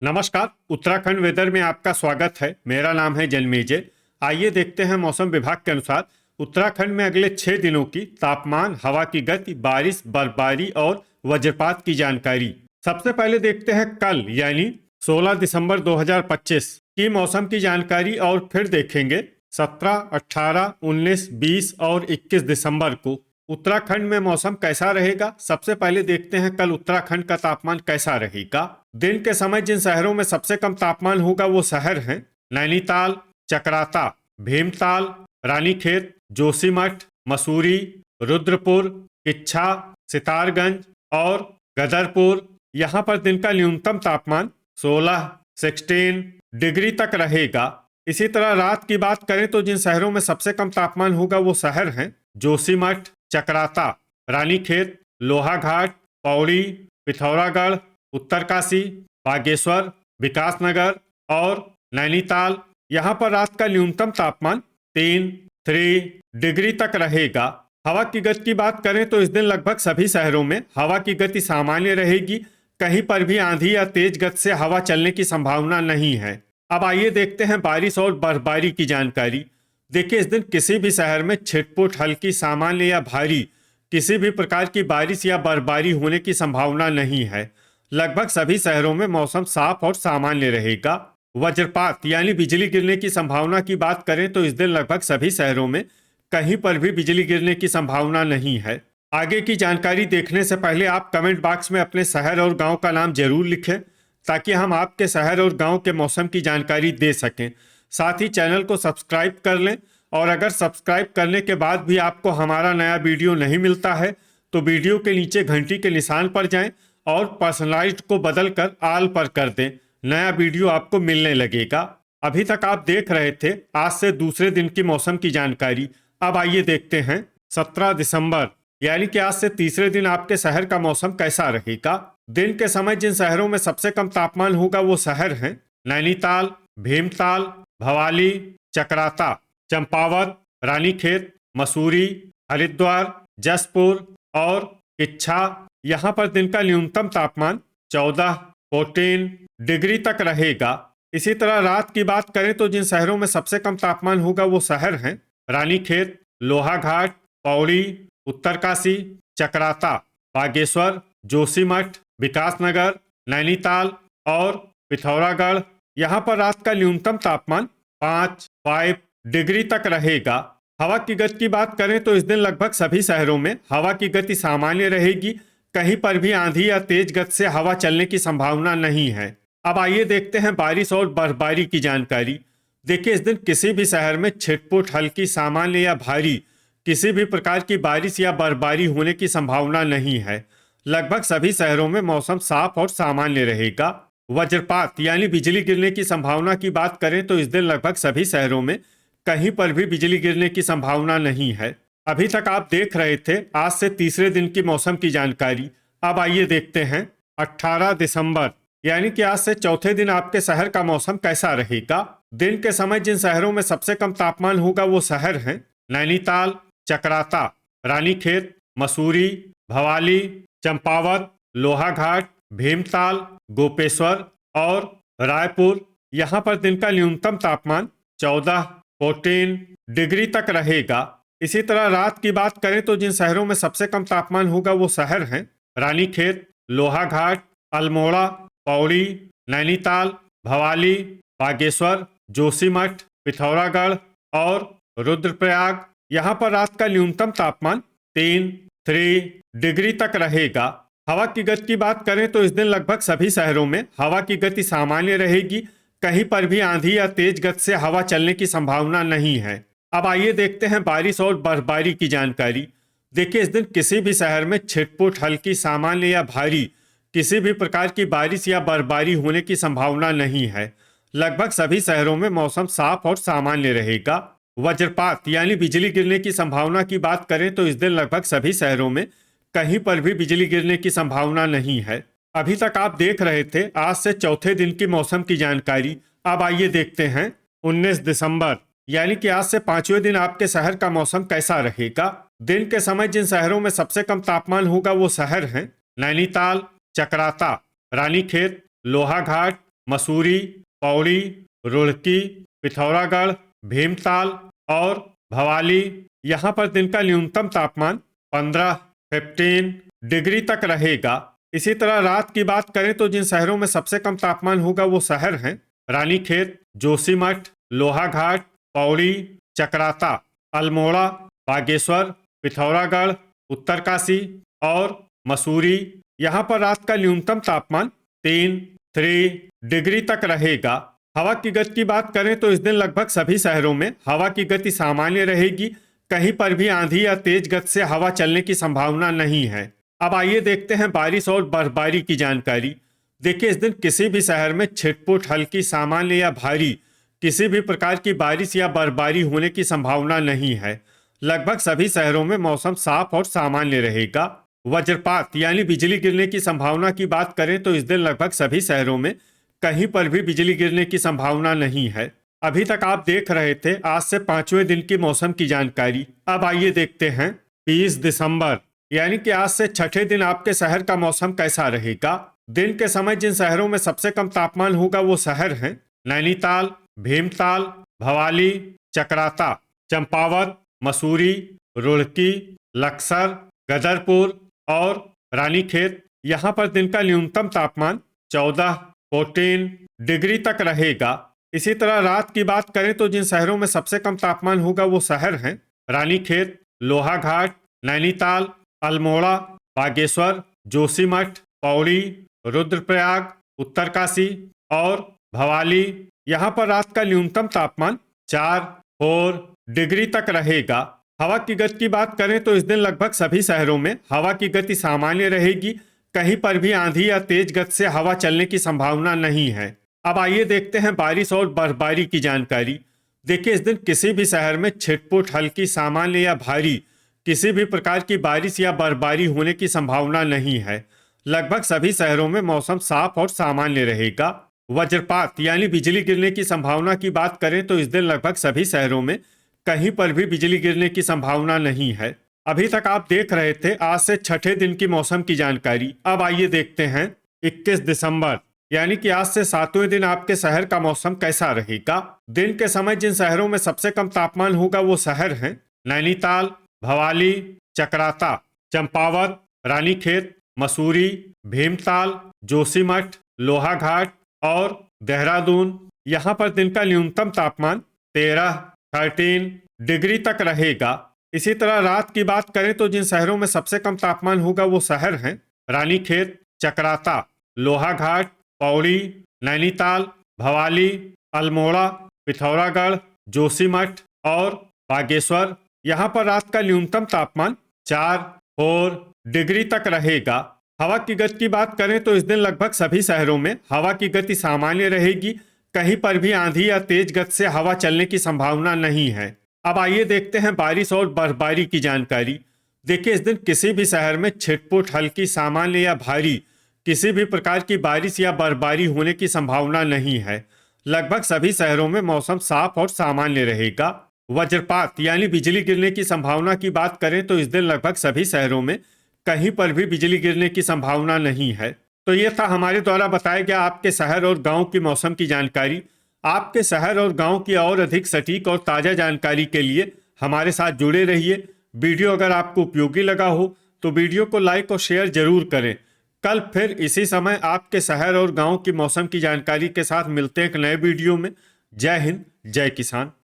नमस्कार। उत्तराखंड वेदर में आपका स्वागत है। मेरा नाम है जन्मेजय। आइए देखते हैं मौसम विभाग के अनुसार उत्तराखंड में अगले 6 दिनों की तापमान, हवा की गति, बारिश, बर्फबारी और वज्रपात की जानकारी। सबसे पहले देखते हैं कल यानी 16 दिसंबर 2025 की मौसम की जानकारी और फिर देखेंगे 17, 18, 19, 20 और 21 दिसंबर को उत्तराखंड में मौसम कैसा रहेगा। सबसे पहले देखते हैं कल उत्तराखंड का तापमान कैसा रहेगा। दिन के समय जिन शहरों में सबसे कम तापमान होगा वो शहर हैं नैनीताल, चकराता, भीमताल, रानीखेत, जोशीमठ, मसूरी, रुद्रपुर, किच्छा, सितारगंज और गदरपुर। यहाँ पर दिन का न्यूनतम तापमान 16 डिग्री तक रहेगा। इसी तरह रात की बात करें तो जिन शहरों में सबसे कम तापमान होगा वो शहर हैं जोशीमठ, चकराता, रानीखेत, लोहाघाट, पौड़ी, पिथौरागढ़, उत्तरकाशी, बागेश्वर, विकासनगर और नैनीताल। यहाँ पर रात का न्यूनतम तापमान 3 डिग्री तक रहेगा। हवा की गति की बात करें तो इस दिन लगभग सभी शहरों में हवा की गति सामान्य रहेगी। कहीं पर भी आंधी या तेज गति से हवा चलने की संभावना नहीं है। अब आइए देखते हैं बारिश और बर्फबारी की जानकारी। देखिए, इस दिन किसी भी शहर में छिटपुट, हल्की, सामान्य या भारी किसी भी प्रकार की बारिश या बर्फबारी होने की संभावना नहीं है। लगभग सभी शहरों में मौसम साफ और सामान्य रहेगा। वज्रपात यानी बिजली गिरने की संभावना की बात करें तो इस दिन लगभग सभी शहरों में कहीं पर भी बिजली गिरने की संभावना नहीं है। आगे की जानकारी देखने से पहले आप कमेंट बॉक्स में अपने शहर और गांव का नाम जरूर लिखें ताकि हम आपके शहर और गांव के मौसम की जानकारी दे सकें। साथ ही चैनल को सब्सक्राइब कर लें और अगर सब्सक्राइब करने के बाद भी आपको हमारा नया वीडियो नहीं मिलता है तो वीडियो के नीचे घंटी के निशान पर जाएं और पर्सनलाइज्ड को बदलकर ऑल पर कर दें। नया वीडियो आपको मिलने लगेगा। अभी तक आप देख रहे थे आज से दूसरे दिन की मौसम की जानकारी। अब आइए देखते हैं 17 दिसंबर यानी कि आज से तीसरे दिन आपके शहर का मौसम कैसा रहेगा। दिन के समय जिन शहरों में सबसे कम तापमान होगा वो शहर हैं नैनीताल, भीमताल, भवाली, चकराता, चंपावत, रानीखेत, मसूरी, हरिद्वार, जसपुर और किच्छा। यहाँ पर दिन का न्यूनतम तापमान 14 डिग्री तक रहेगा। इसी तरह रात की बात करें तो जिन शहरों में सबसे कम तापमान होगा वो शहर हैं रानीखेत, लोहाघाट, पौड़ी, उत्तरकाशी, चकराता, बागेश्वर, जोशीमठ, विकासनगर, नैनीताल और पिथौरागढ़। यहाँ पर रात का न्यूनतम तापमान 5 डिग्री तक रहेगा। हवा की गति की बात करें तो इस दिन लगभग सभी शहरों में हवा की गति सामान्य रहेगी। कहीं पर भी आंधी या तेज गति से हवा चलने की संभावना नहीं है। अब आइए देखते हैं बारिश और बर्फबारी की जानकारी। देखिए, इस दिन किसी भी शहर में छिटपुट, हल्की, सामान्य या भारी किसी भी प्रकार की बारिश या बर्फबारी होने की संभावना नहीं है। लगभग सभी शहरों में मौसम साफ और सामान्य रहेगा। वज्रपात यानी बिजली गिरने की संभावना की बात करें तो इस दिन लगभग सभी शहरों में कहीं पर भी बिजली गिरने की संभावना नहीं है। अभी तक आप देख रहे थे आज से तीसरे दिन की मौसम की जानकारी। अब आइए देखते हैं 18 दिसंबर यानी कि आज से चौथे दिन आपके शहर का मौसम कैसा रहेगा। दिन के समय जिन शहरों में सबसे कम तापमान होगा वो शहर हैं नैनीताल, चकराता, रानीखेत, मसूरी, भवाली, चंपावत, लोहाघाट, भीमताल, गोपेश्वर और रायपुर। यहाँ पर दिन का न्यूनतम तापमान 14 डिग्री तक रहेगा। इसी तरह रात की बात करें तो जिन शहरों में सबसे कम तापमान होगा वो शहर हैं रानीखेत, लोहाघाट, अल्मोड़ा, पौड़ी, नैनीताल, भवाली, बागेश्वर, जोशीमठ, पिथौरागढ़ और रुद्रप्रयाग। यहाँ पर रात का न्यूनतम तापमान 3 डिग्री तक रहेगा। हवा की गति की बात करें तो इस दिन लगभग सभी शहरों में हवा की गति सामान्य रहेगी। कहीं पर भी आंधी या तेज गति से हवा चलने की संभावना नहीं है। अब आइए देखते हैं बारिश और बर्फबारी की जानकारी। देखिए, इस दिन किसी भी शहर में छिटपुट, हल्की, सामान्य या भारी किसी भी प्रकार की बारिश या बर्फबारी होने की संभावना नहीं है। लगभग सभी शहरों में मौसम साफ और सामान्य रहेगा। वज्रपात यानी बिजली गिरने की संभावना की बात करें तो इस दिन लगभग सभी शहरों में कहीं पर भी बिजली गिरने की संभावना नहीं है। अभी तक आप देख रहे थे आज से चौथे दिन की मौसम की जानकारी। अब आइए देखते हैं 19 दिसंबर यानी कि आज से पांचवें दिन आपके शहर का मौसम कैसा रहेगा। दिन के समय जिन शहरों में सबसे कम तापमान होगा वो शहर हैं नैनीताल, चकराता, रानीखेत, लोहाघाट, मसूरी, पौड़ी, रुड़की, पिथौरागढ़, भीमताल और भवाली। यहाँ पर दिन का न्यूनतम तापमान 15 डिग्री तक रहेगा। इसी तरह रात की बात करें तो जिन शहरों में सबसे कम तापमान होगा वो शहर हैं रानीखेत, जोशीमठ, लोहाघाट, पौड़ी, चकराता, अल्मोड़ा, बागेश्वर, पिथौरागढ़, उत्तरकाशी और मसूरी। यहाँ पर रात का न्यूनतम तापमान 3 डिग्री तक रहेगा। हवा की गति की बात करें तो इस दिन लगभग सभी शहरों में हवा की गति सामान्य रहेगी। कहीं पर भी आंधी या तेज गति से हवा चलने की संभावना नहीं है। अब आइए देखते हैं बारिश और बर्फबारी की जानकारी। देखिए, इस दिन किसी भी शहर में छिटपुट, हल्की, सामान्य या भारी किसी भी प्रकार की बारिश या बर्फबारी होने की संभावना नहीं है। लगभग सभी शहरों में मौसम साफ और सामान्य रहेगा। वज्रपात यानी बिजली गिरने की संभावना की बात करें तो इस दिन लगभग सभी शहरों में कहीं पर भी बिजली गिरने की संभावना नहीं है। अभी तक आप देख रहे थे आज से 5वें दिन की मौसम की जानकारी। अब आइए देखते हैं 20 दिसंबर यानी कि आज से छठे दिन आपके शहर का मौसम कैसा रहेगा। दिन के समय जिन शहरों में सबसे कम तापमान होगा वो शहर हैं नैनीताल, भीमताल, भवाली, चकराता, चंपावत, मसूरी, रुड़की, लक्सर, गदरपुर और रानीखेत। यहाँ पर दिन का न्यूनतम तापमान 14 डिग्री तक रहेगा। इसी तरह रात की बात करें तो जिन शहरों में सबसे कम तापमान होगा वो शहर हैं रानीखेत, लोहाघाट, नैनीताल, अल्मोड़ा, बागेश्वर, जोशीमठ, पौड़ी, रुद्रप्रयाग, उत्तरकाशी और भवाली। यहाँ पर रात का न्यूनतम तापमान 4 डिग्री तक रहेगा। हवा की गति की बात करें तो इस दिन लगभग सभी शहरों में हवा की गति सामान्य रहेगी। कहीं पर भी आंधी या तेज गति से हवा चलने की संभावना नहीं है। अब आइए देखते हैं बारिश और बर्फबारी की जानकारी। देखिए, इस दिन किसी भी शहर में छिटपुट, हल्की, सामान्य या भारी किसी भी प्रकार की बारिश या बर्फबारी होने की संभावना नहीं है। लगभग सभी शहरों में मौसम साफ और सामान्य रहेगा। वज्रपात यानी बिजली गिरने की संभावना की बात करें तो इस दिन लगभग सभी शहरों में कहीं पर भी बिजली गिरने की संभावना नहीं है। अभी तक आप देख रहे थे आज से छठे दिन की मौसम की जानकारी। अब आइए देखते हैं 21 दिसंबर यानी कि आज से 7वें दिन आपके शहर का मौसम कैसा रहेगा। दिन के समय जिन शहरों में सबसे कम तापमान होगा वो शहर हैं नैनीताल, भवाली, चकराता, चंपावत, रानीखेत, मसूरी, भीमताल, जोशीमठ, लोहाघाट और देहरादून। यहाँ पर दिन का न्यूनतम तापमान 13 डिग्री तक रहेगा। इसी तरह रात की बात करें तो जिन शहरों में सबसे कम तापमान होगा वो शहर हैं रानीखेत, चकराता, लोहाघाट, पौड़ी, नैनीताल, भवाली, अल्मोड़ा, पिथौरागढ़, जोशीमठ और बागेश्वर। यहाँ पर रात का न्यूनतम तापमान 4 डिग्री तक रहेगा। हवा की गति की बात करें तो इस दिन लगभग सभी शहरों में हवा की गति सामान्य रहेगी। कहीं पर भी आंधी या तेज गति से हवा चलने की संभावना नहीं है। अब आइए देखते हैं बारिश और बर्फबारी की जानकारी। देखिए, इस दिन किसी भी शहर में छिटपुट, हल्की, सामान्य या भारी किसी भी प्रकार की बारिश या बर्फबारी होने की संभावना नहीं है। लगभग सभी शहरों में मौसम साफ और सामान्य रहेगा। वज्रपात यानी बिजली गिरने की संभावना की बात करें तो इस दिन लगभग सभी शहरों में कहीं पर भी बिजली गिरने की संभावना नहीं है। तो ये था हमारे द्वारा बताया गया आपके शहर और गांव की मौसम की जानकारी। आपके शहर और गांव की और अधिक सटीक और ताज़ा जानकारी के लिए हमारे साथ जुड़े रहिए। वीडियो अगर आपको उपयोगी लगा हो तो वीडियो को लाइक और शेयर जरूर करें। कल फिर इसी समय आपके शहर और गांव की मौसम की जानकारी के साथ मिलते हैं एक नए वीडियो में। जय हिंद, जय किसान।